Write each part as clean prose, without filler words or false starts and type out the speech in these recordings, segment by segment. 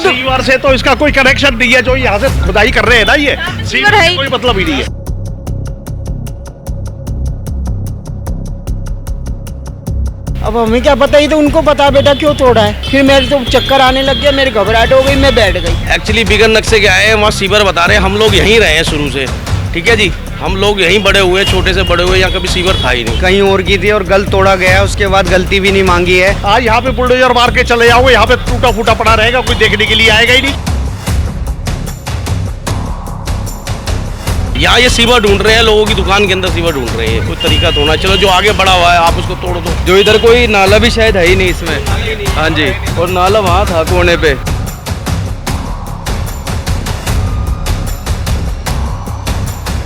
खुद सीवर से तो इसका कोई कनेक्शन नहीं है, जो यहाँ से खुदाई कर रहे हैं ना, ये सीवर है से ही कोई मतलब ही नहीं है। अब हमें क्या पता, ही तो उनको पता बेटा क्यों तोड़ा है। फिर मेरे तो चक्कर आने लग गया, मेरी घबराहट हो गई, मैं बैठ गई। एक्चुअली बिगन नक्शे क्या है, वहाँ सीवर बता रहे हैं, हम लोग यहीं रहे हैं शुरू से, ठीक है जी, हम लोग यहीं बड़े हुए, छोटे से बड़े हुए, यहाँ कभी सीवर था ही नहीं। कहीं और की थी और गल तोड़ा गया है, उसके बाद गलती भी नहीं मांगी है। आज यहाँ पे बुलडोजर मार के चले जाओगे, यहाँ पे टूटा फूटा पड़ा रहेगा, कोई देखने के लिए आएगा ही नहीं। यहाँ ये सीवर ढूंढ रहे हैं, लोगों की दुकान के अंदर सीवर ढूंढ रहे हैं, कोई तरीका तो होना, चलो जो आगे बढ़ा हुआ है आप उसको तोड़ दो। जो इधर कोई नाला भी शायद है ही नहीं इसमें, हाँ जी, और नाला वहाँ था कोने पे।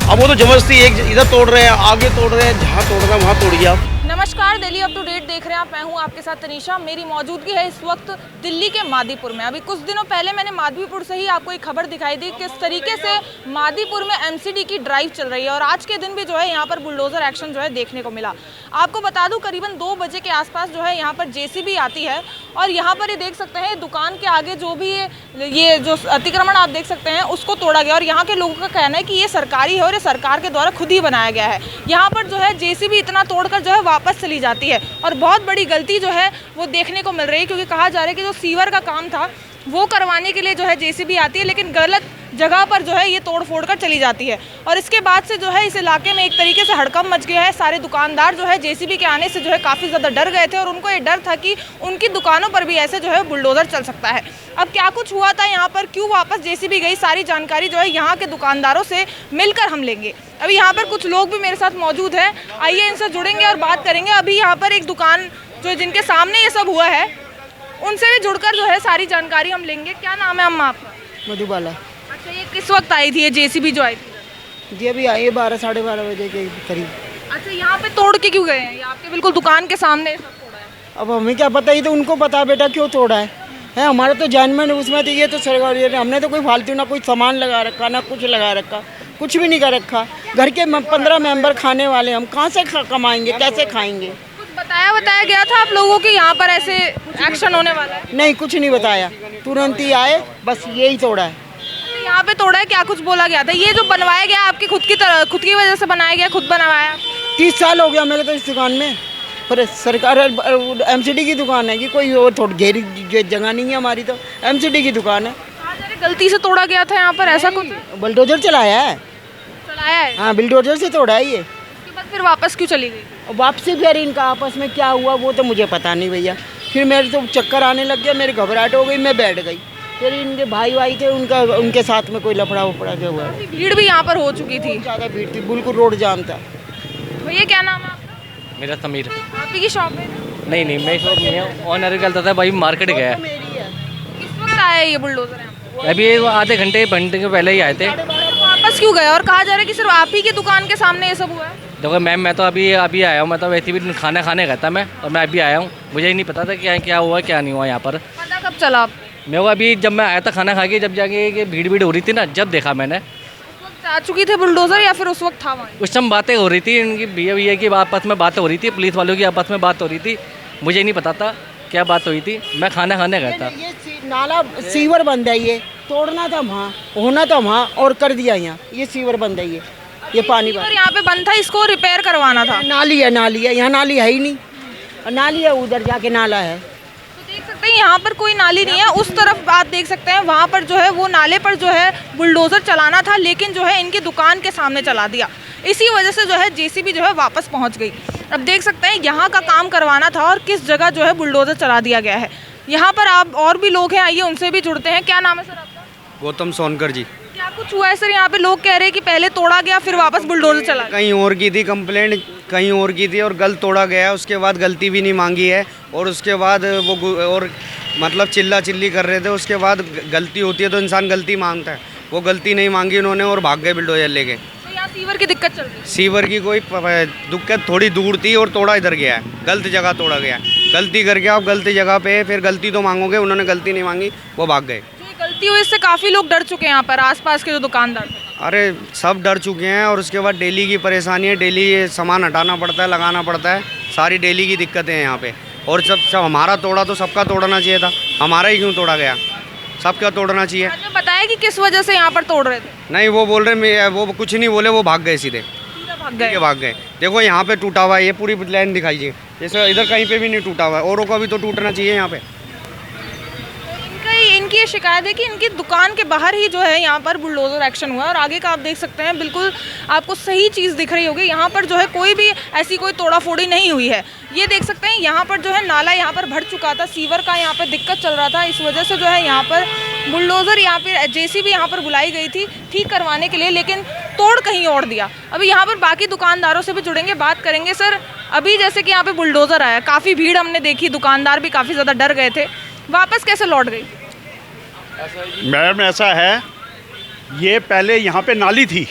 अब वो तो जबरदस्ती एक इधर तोड़ रहे हैं, आगे तोड़ रहे हैं, जहाँ तोड़ना वहाँ तोड़िए आप। नमस्कार, दिल्ली अप टू डेट देख रहे हैं आप। मैं हूं आपके साथ तनीषा। मेरी मौजूदगी है इस वक्त दिल्ली के मादीपुर में। अभी कुछ दिनों पहले मैंने मादीपुर से ही आपको एक खबर दिखाई दी किस तरीके से मादीपुर में एमसीडी की ड्राइव चल रही है, और आज के दिन भी जो है यहाँ पर बुलडोजर एक्शन जो है देखने को मिला। आपको बता दूं, करीबन 2 बजे के आसपास जो है यहाँ पर जेसीबी आती है, और यहाँ पर ये देख सकते हैं दुकान के आगे जो भी ये जो अतिक्रमण आप देख सकते हैं उसको तोड़ा गया, और यहाँ के लोगों का कहना है कि ये सरकारी है और ये सरकार के द्वारा खुद ही बनाया गया है। यहाँ पर जो है जेसीबी इतना तोड़कर जो है वापस चली जाती है, और बहुत बड़ी गलती जो है वो देखने को मिल रही है, क्योंकि कहा जा रहा है कि जो सीवर का काम था वो करवाने के लिए जो है जेसीबी आती है, लेकिन गलत जगह पर जो है ये तोड़ फोड़ कर चली जाती है। और इसके बाद से जो है इस इलाके में एक तरीके से हड़कंप मच गया है। सारे दुकानदार जो है जेसीबी के आने से जो है काफ़ी ज़्यादा डर गए थे, और उनको ये डर था कि उनकी दुकानों पर भी ऐसे जो है बुलडोज़र चल सकता है। अब क्या कुछ हुआ था यहाँ पर, क्यों वापस जेसीबी गई, सारी जानकारी जो है यहाँ के दुकानदारों से मिलकर हम लेंगे। अभी यहाँ पर कुछ लोग भी मेरे साथ मौजूद हैं, आइए इनसे जुड़ेंगे और बात करेंगे। अभी यहाँ पर एक दुकान जो जिनके सामने ये सब हुआ है, उनसे भी जुड़कर जो है सारी जानकारी हम लेंगे। क्या नाम है अम्मा आपका? मधुबाला। अच्छा, ये किस वक्त आई थी ये जेसीबी जो आई थी? जी अभी आई है 12 साढ़े 12 बजे के करीब। अच्छा, यहाँ पे तोड़ के क्यों गए हैं? ये आपके बिल्कुल दुकान के सामने सब तोड़ा है। अब हमें क्या पता, ही तो उनको पता बेटा क्यों तोड़ा है। हमारा तो जानवर उसमें तो ये तो सरकार, हमने तो कोई फालतू ना कोई सामान लगा रखा, ना कुछ लगा रखा, कुछ भी नहीं कर रखा। घर के 15 मेंबर खाने वाले, हम कहाँ से कमाएंगे, कैसे खाएंगे? कुछ बताया गया था आप लोगों के यहाँ पर ऐसे एक्शन होने वाला है? नहीं, कुछ नहीं बताया, तुरंत ही आए, बस यही तोड़ा है। यहाँ पे तोड़ा है, क्या कुछ बोला गया था? ये जो बनवाया गया आपकी खुद की वजह से बनाया गया, खुद बनवाया? 30 साल हो गया मेरे तो इस दुकान में, पर सरकार एमसीडी की दुकान है कि कोई और थोड़ी घेरी जगह नहीं है, हमारी तो एमसीडी की दुकान है। गलती से तोड़ा गया था यहाँ पर, ऐसा कुछ बुलडोजर चलाया है? चलाया है, हाँ, बुलडोजर से तोड़ा है ये। उसके बाद फिर वापस क्यों चली गई? और वापसी फिर इनका आपस में क्या हुआ वो तो मुझे पता नहीं भैया। फिर मेरे तो चक्कर आने लग गया, मेरी घबराहट हो गई, मैं बैठ गई। फिर इनके भाई थे, उनके साथ में कोई लफड़ा वफड़ा के हुआ। भीड़ भी यहाँ पर हो चुकी थी, ज़्यादा भीड़ थी, बिल्कुल रोड जाम था। भैया क्या नाम है आपका? मेरा समीर। आप ही की शॉप है? नहीं नहीं, मैं शॉप नहीं है, ऑनर कहता था भाई मार्केट गया है। किस वक्त आया ये बुलडोजर यहाँ पर? अभी आधे घंटे के पहले ही आए थे। वापस क्यों गए? और कहा जा रहा है कि सिर्फ आप ही की दुकान के सामने ये सब हुआ है? देखो मैम, मैं तो अभी आया हूँ, मैं तो वैसे भी खाना खाने गया था मैं, और मैं अभी आया हूँ, मुझे ही नहीं पता था क्या हुआ क्या नहीं हुआ यहाँ पर। पता कब चला आप? मेरे को अभी जब मैं आया था खाना खा के, जब जाके भीड़ हो रही थी ना, जब देखा मैंने। उस वक्त आ चुकी थी बुलडोजर या फिर उस वक्त था वहाँ? उस टाइम बातें हो रही थी इनकी, भैया की आपस में बात हो रही थी, पुलिस वालों की आपस में बात हो रही थी, मुझे नहीं पता था क्या बात हुई थी, मैं खाना खाने गया था। ये नाला सीवर बंद है, ये तोड़ना था वहाँ, होना था वहाँ, और कर दिया यहाँ। ये सीवर बंद है, ये पानी और यहाँ पे बंद था, इसको रिपेयर करवाना था। नाली है, यहाँ नाली है ही नहीं, नाली है उधर जाके नाला है। तो देख सकते हैं यहाँ पर कोई नाली नहीं है, उस तरफ आप देख सकते हैं वहाँ पर जो है वो नाले पर जो है बुलडोजर चलाना था, लेकिन जो है इनकी दुकान के सामने चला दिया। इसी वजह से जो है जेसीबी जो है वापस पहुँच गई। अब देख सकते हैं यहाँ का काम करवाना था और किस जगह जो है बुलडोजर चला दिया गया है। यहाँ पर आप और भी लोग हैं, आइए उनसे भी जुड़ते हैं। क्या नाम है सर आपका? गौतम सोनकर जी। क्या कुछ हुआ है सर? यहाँ पे लोग कह रहे हैं कि पहले तोड़ा गया फिर वापस बुलडोजर चला। कहीं और की थी कंप्लेंट, कहीं और की थी, और गल तोड़ा गया है, उसके बाद गलती भी नहीं मांगी है, और उसके बाद वो और मतलब चिल्ला चिल्ली कर रहे थे। उसके बाद गलती होती है तो इंसान गलती मांगता है, वो गलती नहीं मांगी उन्होंने और भाग गए बुलडोजर लेके। तो यहाँ सीवर की दिक्कत चल रही है? सीवर की कोई दिक्कत थोड़ी दूर थी, और तोड़ा इधर गया है, गलत जगह तोड़ा गया है। गलती करके आप गलती जगह पे फिर गलती तो मांगोगे, उन्होंने गलती नहीं मांगी, वो भाग गए। जो ये गलती हुई इससे काफ़ी लोग डर चुके हैं यहाँ पर, आसपास के जो दुकानदार। अरे सब डर चुके हैं, और उसके बाद डेली की परेशानी है, डेली ये सामान हटाना पड़ता है, लगाना पड़ता है, सारी डेली की दिक्कतें हैं यहाँ पे। और सब हमारा तोड़ा तो सबका तोड़ना चाहिए था, हमारा ही क्यों तोड़ा गया? सबका तोड़ना चाहिए। बाद में बताया कि किस वजह से यहाँ पर तोड़ रहे थे? नहीं वो बोल रहे वो कुछ नहीं बोले, वो भाग गए सीधे, सीधा भाग गए। ये भाग गए। देखो यहाँ पे टूटा हुआ है, ये पूरी लाइन दिखाइए, जैसे इधर कहीं पे भी नहीं टूटा हुआ है, औरों का भी तो टूटना चाहिए यहाँ पे। इनकी ये शिकायत है कि इनकी दुकान के बाहर ही जो है यहाँ पर बुलडोजर एक्शन हुआ है और आगे का आप देख सकते हैं, बिल्कुल आपको सही चीज़ दिख रही होगी। यहाँ पर जो है कोई भी ऐसी कोई तोड़ाफोड़ी नहीं हुई है। ये देख सकते हैं यहाँ पर जो है नाला यहाँ पर भर चुका था, सीवर का यहाँ पर दिक्कत चल रहा था, इस वजह से जो है यहाँ पर बुलडोज़र यहाँ पर जेसीबी यहाँ पर बुलाई गई थी ठीक करवाने के लिए, लेकिन तोड़ कहीं और दिया। अभी यहाँ पर बाकी दुकानदारों से भी जुड़ेंगे, बात करेंगे। सर, अभी जैसे कि यहाँ पे बुलडोज़र आया, काफ़ी भीड़ हमने देखी, दुकानदार भी काफ़ी ज़्यादा डर गए थे, वापस कैसे लौट गई? मैडम ऐसा है, ये पहले यहाँ पे नाली थी,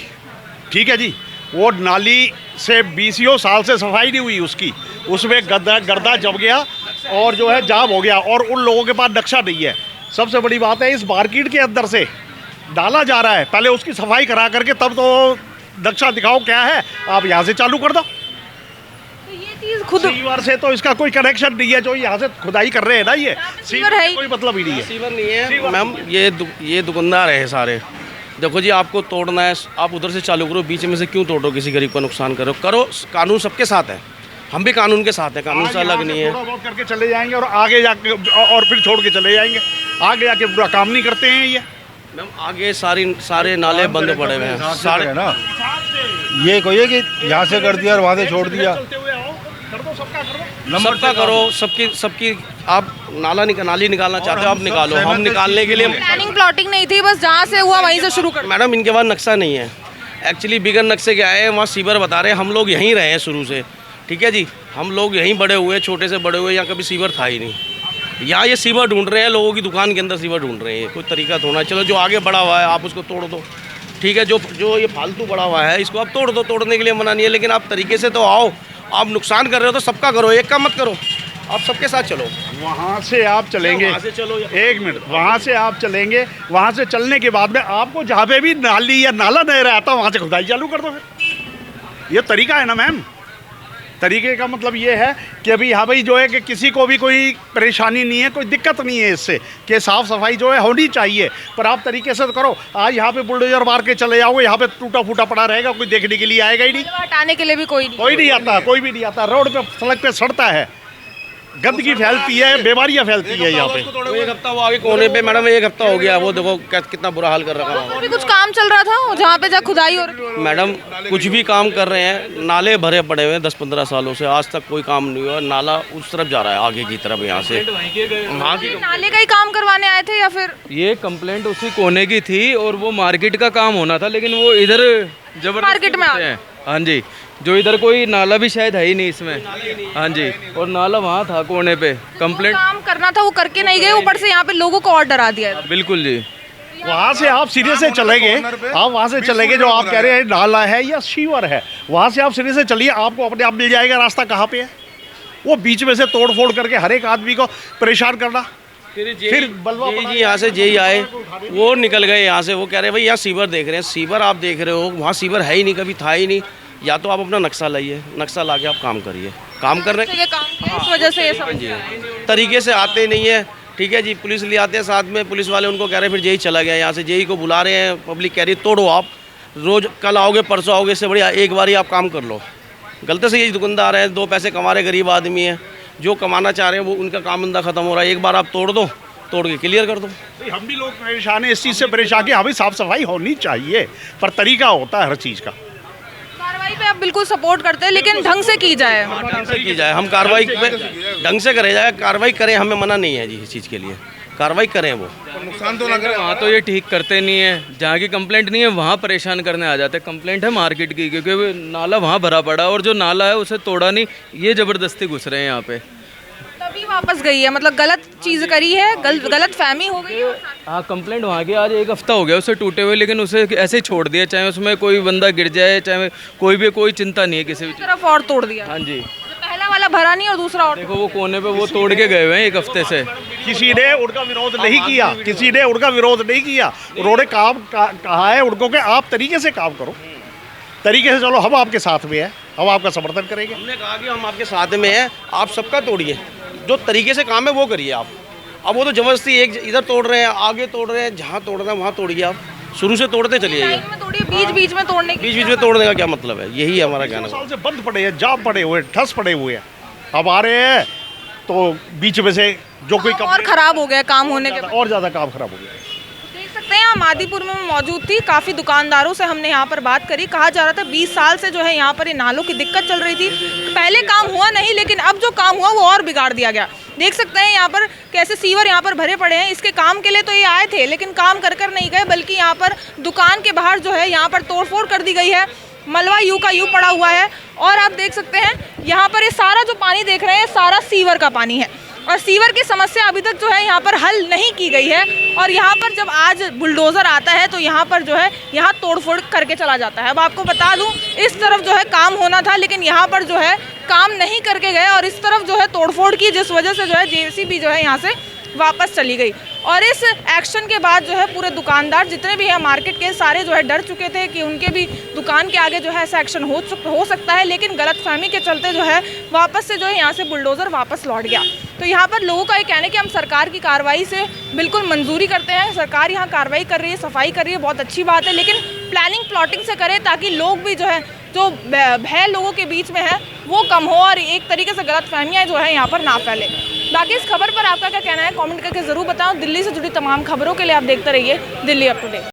ठीक है जी, वो नाली से 20 साल से सफाई नहीं हुई उसकी, उसमें गर्दा जम गया और जो है जाम हो गया, और उन लोगों के पास नक्शा नहीं है। सबसे बड़ी बात है, इस मार्केट के अंदर से डाला जा रहा है, पहले उसकी सफाई करा करके तब तो नक्शा दिखाओ क्या है, आप यहाँ से चालू कर दो। खुद सीवर से तो इसका कोई कनेक्शन नहीं है, जो यहाँ से खुदाई कर रहे हैं ना, ये सीवर है ही कोई मतलब ही नहीं है। सीवर नहीं है मैम, ये दुकानदार है सारे। देखो जी, आपको तोड़ना है, आप उधर से चालू करो, बीच में से क्यों तोड़ो, किसी गरीब का नुकसान करो। कानून सबके साथ है, हम भी कानून के साथ हैं, कानून से अलग नहीं है। थोड़ा बहुत करके चले जाएंगे और आगे जाके और फिर छोड़ के चले जाएंगे, आगे जाके पूरा काम नहीं करते हैं ये। मैम आगे सारे नाले बंद पड़े हुए हैं सारे है ना, ये कोई है कि यहाँ से कर दिया और वहाँ से छोड़ दिया। सबका करो, सबकी आप नाली निकालना चाहते हो आप निकालो, हम निकालने के लिए प्लानिंग प्लॉटिंग नहीं थी, बस जहाँ से हुआ वहीं से शुरू कर। मैडम इनके पास नक्शा नहीं है, एक्चुअली बिगर नक्शे के आए हैं, वहाँ सीवर बता रहे हैं, हम लोग यहीं रहे हैं शुरू से, ठीक है जी, हम लोग यहीं बड़े हुए, छोटे से बड़े हुए, यहाँ कभी सीवर था ही नहीं। यहाँ ये सीवर ढूंढ रहे हैं, लोगों की दुकान के अंदर सीवर ढूंढ रहे हैं, कोई तरीका तो होना। चलो जो आगे बढ़ा हुआ है आप उसको तोड़ दो, ठीक है, जो ये फालतू बढ़ा हुआ है इसको आप तोड़ दो, तोड़ने के लिए मना नहीं है, लेकिन आप तरीके से तो आओ। आप नुकसान कर रहे हो तो सबका करो, एक का मत करो, आप सबके साथ चलो। वहाँ से आप चलेंगे, वहाँ से चलो, एक मिनट, वहाँ से आप चलेंगे, वहाँ से चलने के बाद में आपको जहाँ पे भी नाली या नाला नहीं रहता वहाँ से खुदाई चालू कर दो। फिर ये तरीका है ना मैम, तरीके का मतलब ये है कि अभी हाँ भाई जो है कि किसी को भी कोई परेशानी नहीं है, कोई दिक्कत नहीं है इससे, कि साफ़ सफाई जो है होनी चाहिए, पर आप तरीके से तो करो। आज यहाँ पे बुलडोजर मार के चले जाओगे, यहाँ पे टूटा फूटा पड़ा रहेगा, कोई देखने के लिए आएगा ही नहीं, हटाने के लिए भी कोई नहीं आता, कोई भी नहीं आता। रोड पे सड़क पे सड़ता है, गंदगी फैलती है, बीमारियाँ फैलती है यहाँ पे। एक हफ्ता वो आगे कोने पे मैडम, एक हफ्ता हो गया, वो देखो कितना बुरा हाल कर रखा है। अभी कुछ काम चल रहा था जहाँ पे खुदाई हो रही? मैडम कुछ भी काम कर रहे हैं, नाले भरे पड़े हुए हैं 10-15 सालों से, आज तक कोई काम नहीं हुआ। नाला उस तरफ जा रहा है आगे की तरफ, यहाँ से वहाँ की नाले का ही काम करवाने आए थे या फिर? ये कंप्लेंट उसी कोने की थी और वो मार्केट का काम होना था, लेकिन वो इधर जबरदस्ती मार्केट में हैं। हाँ जी, जो इधर कोई नाला भी शायद है ही नहीं इसमें। हाँ जी, और नाला वहाँ था कोने पे, कंप्लेंट काम करना था वो करके नहीं गए, ऊपर से यहाँ पे लोगों को और डरा दिया। बिल्कुल जी। वहाँ से आप सीधे से चलेंगे, आप वहाँ से चलेंगे, जो आप कह रहे हैं नाला है या सीवर है, वहाँ से आप सीधे से चलिए, आपको अपने आप मिल जाएगा रास्ता कहाँ पे है। वो बीच में से तोड़ फोड़ करके हर एक आदमी को परेशान करना, फिर बलवा जी यहाँ से जेई आए, वो निकल गए यहाँ से, वो कह रहे हैं भाई यहाँ सीवर देख रहे हैं, सीवर आप देख रहे हो, वहाँ सीवर है ही नहीं, कभी था ही नहीं। या तो आप अपना नक्शा लाइए, नक्शा ला के आप काम करिए, काम कर रहे ये काम किया, इस वजह से ये सब तरीके से आते नहीं है, ठीक है जी। पुलिस ले आते हैं साथ में, पुलिस वाले उनको कह रहे हैं फिर जेई चला गया, यहाँ से जेई को बुला रहे हैं, पब्लिक कह रही है तोड़ो, आप रोज़ कल आओगे परसों आओगे, इससे बढ़िया एक बार ही आप काम कर लो। गलती से यही दुकानदार हैं, 2 पैसे कमा रहे गरीब आदमी हैं, जो कमाना चाह रहे हैं वो उनका काम धंधा खत्म हो रहा है, एक बार आप तोड़ दो, तोड़ के क्लियर कर दो। हम भी लोग परेशान हैं इस चीज़ से, परेशान कि हाँ भाई साफ़ सफाई होनी चाहिए, पर तरीका होता है हर चीज़ का। कार्रवाई पे आप बिल्कुल सपोर्ट करते हैं, लेकिन ढंग से की जाए। ढंग से की जाए, हम कार्रवाई ढंग से करे जाए, कार्रवाई करें, हमें मना नहीं है जी इस चीज़ के लिए, कार्रवाई करें वो। नुकसान तो लग रहा है। वहाँ तो ये ठीक करते नहीं है, जहाँ की कंप्लेंट नहीं है वहाँ परेशान करने आ जाते हैं। कंप्लेंट है मार्केट की, क्योंकि वो नाला वहाँ भरा पड़ा और जो नाला है उसे तोड़ा नहीं, ये ज़बरदस्ती घुस रहे हैं यहाँ पे। तभी वापस गई है, मतलब गलत चीज़ करी है, गलत फहमी हो गई है। हाँ, कंप्लेंट वहाँ की आज 1 हफ्ता हो गया उसे टूटे हुए, लेकिन उसे ऐसे ही छोड़ दिया, चाहे उसमें कोई बंदा गिर जाए, चाहे कोई भी, कोई चिंता नहीं है किसी भी। तरफ और तोड़ दिया। हाँ जी, पहला वाला भरा नहीं और दूसरा और। देखो वो कोने पे वो तोड़ के गए हुए हैं 1 हफ्ते से। किसी ने उनका विरोध नहीं किया, किसी ने उनका विरोध नहीं किया, उन्होंने काम कहा है उनको कि आप तरीके से काम करो, तरीके से चलो, हम आपके साथ में हैं, हम आपका समर्थन करेंगे। हमने कहा कि हम आपके साथ में हैं, आप सबका तोड़िए, जो तरीके से काम है वो करिए आप, अब वो तो ज़बरदस्ती एक इधर तोड़ रहे हैं, आगे तोड़ रहे हैं, जहाँ तोड़ना है वहाँ तोड़िए आप, शुरू से तोड़ते चलिए। लाइन में तोड़िए, बीच बीच में तोड़ने की बीच में तोड़ने का क्या मतलब है, यही हमारा कहना है। साल से बंद पड़े हैं, जाम पड़े हुए, ठस पड़े हुए हैं। अब आ रहे हैं तो बीच में से जो कोई और खराब हो गया काम होने के बाद। और ज़्यादा काम खराब हो गया। देख सकते हैं, हम आदिपुर में मौजूद थी, काफ़ी दुकानदारों से हमने यहाँ पर बात करी। कहा जा रहा था 20 साल से जो है यहाँ पर ये नालों की दिक्कत चल रही थी। पहले काम हुआ नहीं, लेकिन अब जो काम हुआ वो और बिगाड़ दिया गया। देख सकते हैं यहाँ पर कैसे सीवर यहाँ पर भरे पड़े हैं। इसके काम के लिए तो ये आए थे, लेकिन काम कर कर नहीं गए, बल्कि यहाँ पर दुकान के बाहर जो है यहाँ पर तोड़फोड़ कर दी गई है। मलबा यूं का यूं पड़ा हुआ है। और आप देख सकते हैं यहाँ पर ये सारा जो पानी देख रहे हैं, सारा सीवर का पानी है। और सीवर की समस्या अभी तक जो है यहाँ पर हल नहीं की गई है। और यहाँ पर जब आज बुलडोज़र आता है तो यहाँ पर जो है यहाँ तोड़फोड़ करके चला जाता है। अब आपको बता दूँ, इस तरफ जो है काम होना था, लेकिन यहाँ पर जो है काम नहीं करके गए और इस तरफ जो है तोड़फोड़ की, जिस वजह से जो है जेसीबी जो है यहाँ से वापस चली गई। और इस एक्शन के बाद जो है पूरे दुकानदार जितने भी हैं मार्केट के, सारे जो है डर चुके थे कि उनके भी दुकान के आगे जो है ऐसा एक्शन हो सकता है। लेकिन गलतफहमी के चलते जो है वापस से जो है यहाँ से बुलडोज़र वापस लौट गया। तो यहाँ पर लोगों का ये कहना है कि हम सरकार की कार्रवाई से बिल्कुल मंजूरी करते हैं। सरकार यहाँ कार्रवाई कर रही है, सफाई कर रही है, बहुत अच्छी बात है, लेकिन प्लानिंग प्लॉटिंग से करें ताकि लोग भी जो है, जो भय लोगों के बीच में है वो कम हो और एक तरीके से गलतफहमियाँ जो है यहाँ पर ना फैले। बाकी इस खबर पर आपका क्या कहना है कमेंट करके ज़रूर बताओ। दिल्ली से जुड़ी तमाम खबरों के लिए आप देखते रहिए दिल्ली अप टू डेट।